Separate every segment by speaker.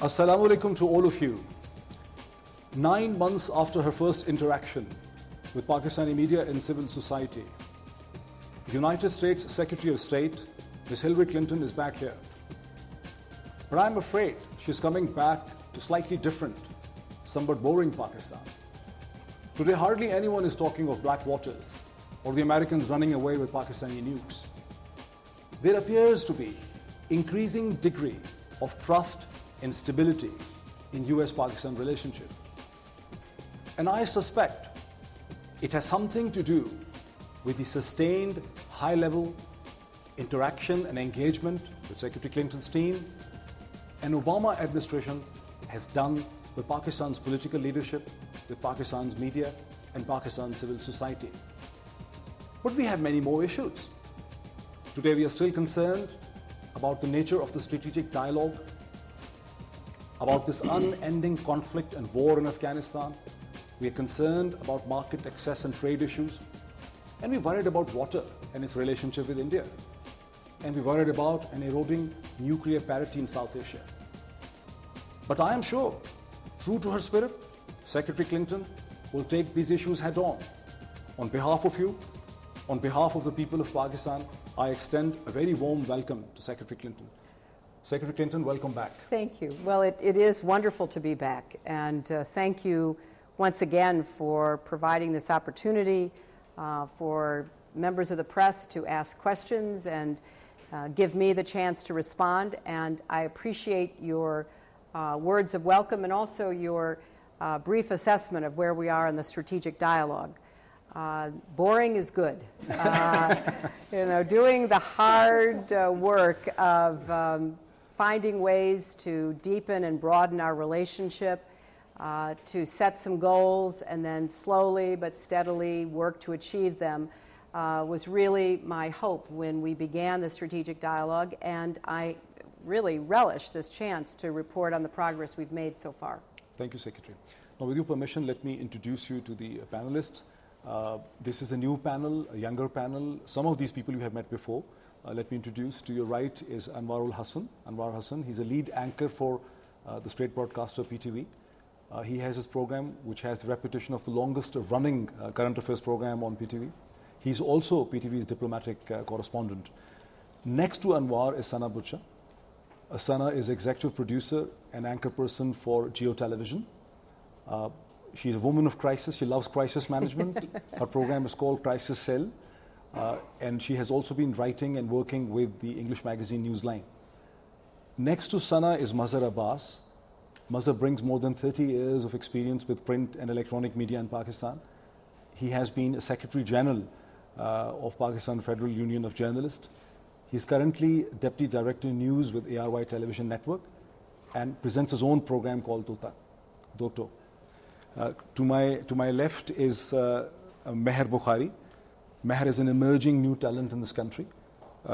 Speaker 1: Assalamu alaikum to all of you. 9 months after her first interaction with Pakistani media and civil society, United States Secretary of State, Ms. Hillary Clinton, is back here. But I'm afraid she's coming back to slightly different, somewhat boring Pakistan. Today, hardly anyone is talking of black waters or the Americans running away with Pakistani nukes. There appears to be increasing degree of trust and stability in US-Pakistan relationship. And I suspect it has something to do with the sustained high-level interaction and engagement with Secretary Clinton's team and Obama administration has done with Pakistan's political leadership, with Pakistan's media and Pakistan's civil society. But we have many more issues. Today we are still concerned about the nature of the strategic dialogue, about this unending conflict and war in Afghanistan. We are concerned about market access and trade issues. And we're worried about water and its relationship with India. And we're worried about an eroding nuclear parity in South Asia. But I am sure, true to her spirit, Secretary Clinton will take these issues head on. On behalf of you, on behalf of the people of Pakistan, I extend a very warm welcome to Secretary Clinton. Secretary Clinton, welcome back.
Speaker 2: Thank you. Well, it is wonderful to be back. And thank you once again for providing this opportunity for members of the press to ask questions and give me the chance to respond. And I appreciate your words of welcome and also your brief assessment of where we are in the strategic dialogue. Boring is good. Doing the hard work of finding ways to deepen and broaden our relationship, to set some goals and then slowly but steadily work to achieve them was really my hope when we began the strategic dialogue, and I really relish this chance to report on the progress we've made so far.
Speaker 1: Thank you, Secretary. Now, with your permission, let me introduce you to the panelists. This is a new panel, a younger panel. Some of these people you have met before. Let me introduce. To your right is Anwar Hassan. Anwar Hassan, he's a lead anchor for the state broadcaster PTV. He has his program, which has the reputation of the longest running current affairs program on PTV. He's also PTV's diplomatic correspondent. Next to Anwar is Sana Butcha. Sana is executive producer and anchor person for Geo Television. She's a woman of crisis. She loves crisis management. Her program is called Crisis Cell. And she has also been writing and working with the English magazine Newsline. Next to Sana is Mazhar Abbas. Mazhar brings more than 30 years of experience with print and electronic media in Pakistan. He has been a Secretary General of Pakistan Federal Union of Journalists. He is currently Deputy Director News with ARY Television Network and presents his own program called Doto. To my left is Meher Bukhari. Meher is an emerging new talent in this country.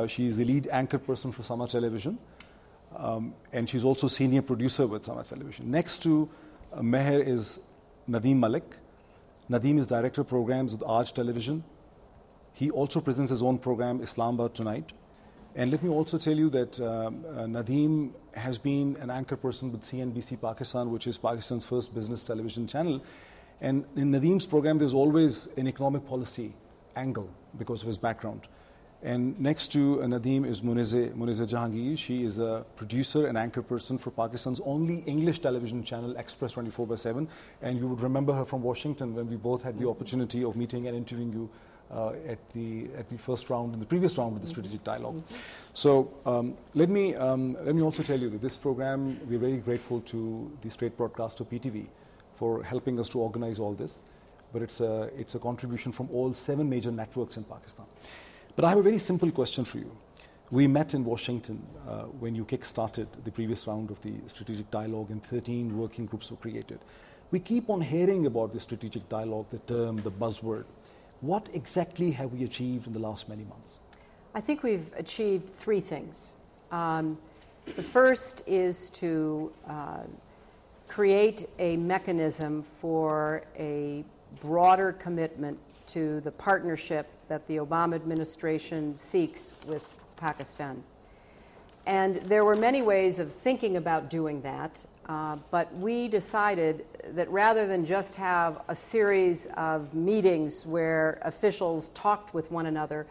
Speaker 1: She is the lead anchor person for Sama Television. And she's also senior producer with Sama Television. Next to Meher is Nadeem Malik. Nadeem is director of programs with Aaj Television. He also presents his own program, Islamabad Tonight. And let me also tell you that Nadeem has been an anchor person with CNBC Pakistan, which is Pakistan's first business television channel. And in Nadeem's program, there's always an economic policy angle because of his background. And next to Nadeem is Muneze Jahangir. She is a producer and anchor person for Pakistan's only English television channel, Express 24/7. And you would remember her from Washington when we both had the opportunity of meeting and interviewing you at the first round, in the previous round with the strategic dialogue. So let me also tell you that this program, we're very grateful to the state broadcaster PTV for helping us to organize all this. But it's a contribution from all 7 major networks in Pakistan. But I have a very simple question for you. We met in Washington when you kick-started the previous round of the strategic dialogue and 13 working groups were created. We keep on hearing about the strategic dialogue, the term, the buzzword. What exactly have we achieved in the last many months?
Speaker 2: I think we've achieved 3 things. The first is to create a mechanism for a broader commitment to the partnership that the Obama administration seeks with Pakistan. And there were many ways of thinking about doing that, but we decided that rather than just have a series of meetings where officials talked with one another,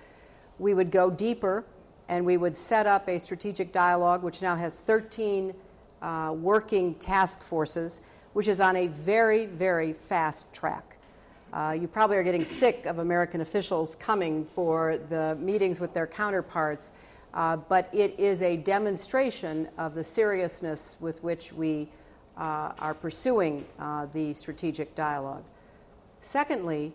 Speaker 2: we would go deeper and we would set up a strategic dialogue, which now has 13 working task forces, which is on a very, very fast track. You probably are getting sick of American officials coming for the meetings with their counterparts, but it is a demonstration of the seriousness with which we are pursuing the strategic dialogue. Secondly,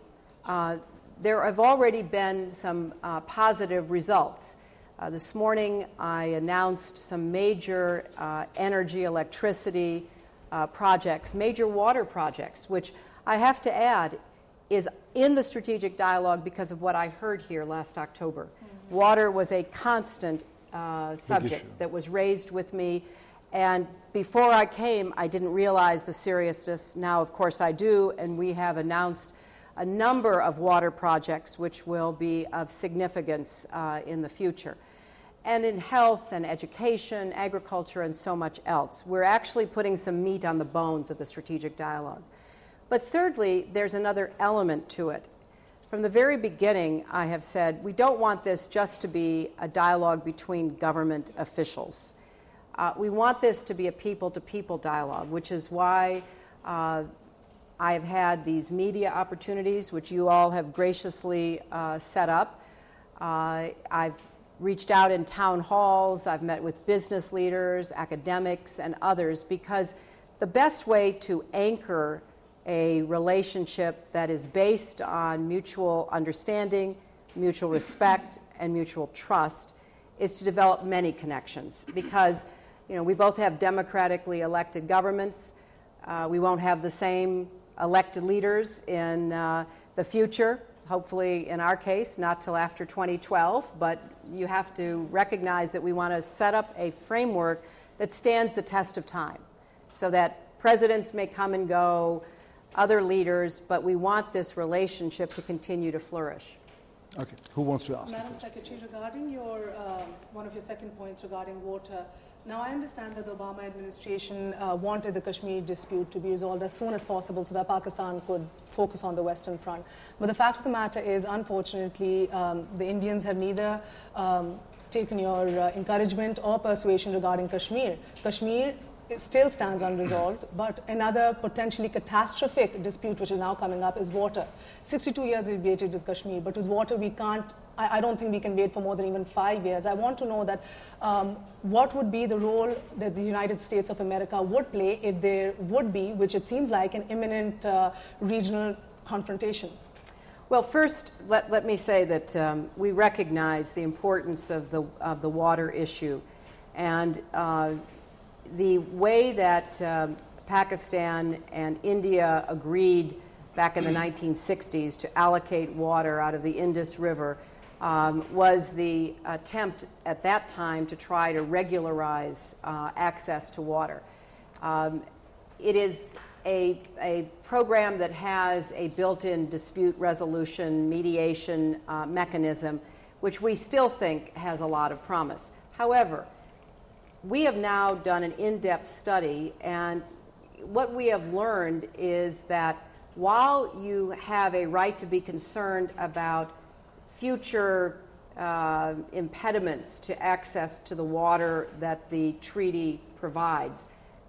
Speaker 2: there have already been some positive results. This morning, I announced some major energy, electricity projects, major water projects, which I have to add is in the strategic dialogue because of what I heard here last October. Mm-hmm. Water was a constant subject that was raised with me, and before I came, I didn't realize the seriousness. Now, of course, I do, and we have announced a number of water projects which will be of significance in the future. And in health and education, agriculture, and so much else. We're actually putting some meat on the bones of the strategic dialogue. But thirdly, there's another element to it. From the very beginning, I have said, we don't want this just to be a dialogue between government officials. We want this to be a people-to-people dialogue, which is why I have had these media opportunities, which you all have graciously set up. I've reached out in town halls, I've met with business leaders, academics, and others, because the best way to anchor a relationship that is based on mutual understanding, mutual respect, and mutual trust is to develop many connections. Because, we both have democratically elected governments. We won't have the same elected leaders in the future, hopefully in our case, not till after 2012, but you have to recognize that we want to set up a framework that stands the test of time so that presidents may come and go, other leaders, but we want this relationship to continue to flourish.
Speaker 1: Okay, who wants to ask?
Speaker 3: Madam Secretary, regarding your one of your second points regarding water, now I understand that the Obama administration wanted the Kashmir dispute to be resolved as soon as possible so that Pakistan could focus on the Western Front. But the fact of the matter is, unfortunately, the Indians have neither taken your encouragement or persuasion regarding Kashmir. Kashmir still stands unresolved, but another potentially catastrophic dispute which is now coming up is water. 62 years we've waited with Kashmir, but with water we can't, I don't think we can wait for more than even 5 years. I want to know that what would be the role that the United States of America would play if there would be, which it seems like, an imminent regional confrontation.
Speaker 2: Well, first, let me say that we recognize the importance of the water issue, and the way that Pakistan and India agreed back in the 1960s to allocate water out of the Indus River was the attempt at that time to try to regularize access to water. It is a program that has a built-in dispute resolution mediation mechanism, which we still think has a lot of promise. However, we have now done an in-depth study, and what we have learned is that while you have a right to be concerned about future impediments to access to the water that the treaty provides,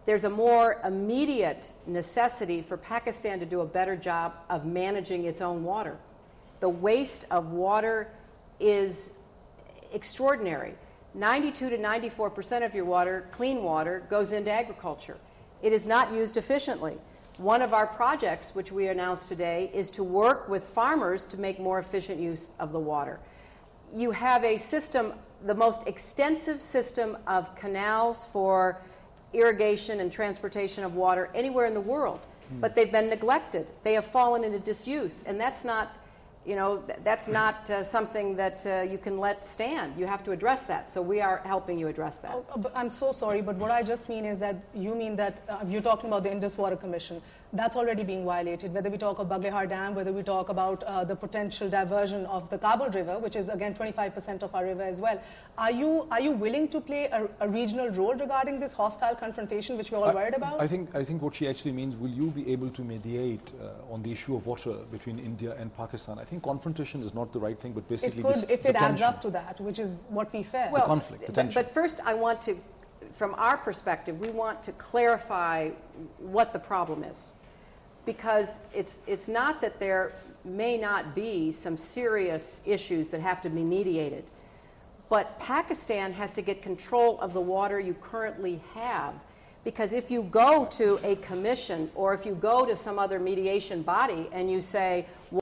Speaker 2: there's a more immediate necessity for Pakistan to do a better job of managing its own water. The waste of water is extraordinary. 92 to 94% of your water, clean water, goes into agriculture. It is not used efficiently. One of our projects, which we announced today, is to work with farmers to make more efficient use of the water. You have a system, the most extensive system of canals for irrigation and transportation of water anywhere in the world, but they've been neglected. They have fallen into disuse, and that's not, you know, that's not something that you can let stand. You have to address that. So we are helping you address that.
Speaker 3: But I'm so sorry, but what I just mean is that you mean that you're talking about the Indus Water Commission. That's already being violated, whether we talk about Baghehar Dam, whether we talk about the potential diversion of the Kabul River, which is again 25% of our river as well. Are you willing to play a regional role regarding this hostile confrontation, which we're all worried about?
Speaker 1: I think what she actually means, will you be able to mediate on the issue of water between India and Pakistan? I think confrontation is not the right thing, but basically
Speaker 3: it could, if it adds up to that, which is what we fear.
Speaker 1: Well, the conflict, the tension.
Speaker 2: But first I want to, from our perspective, we want to clarify what the problem is. Because it's not that there may not be some serious issues that have to be mediated, but Pakistan has to get control of the water you currently have. Because if you go to a commission or if you go to some other mediation body and you say,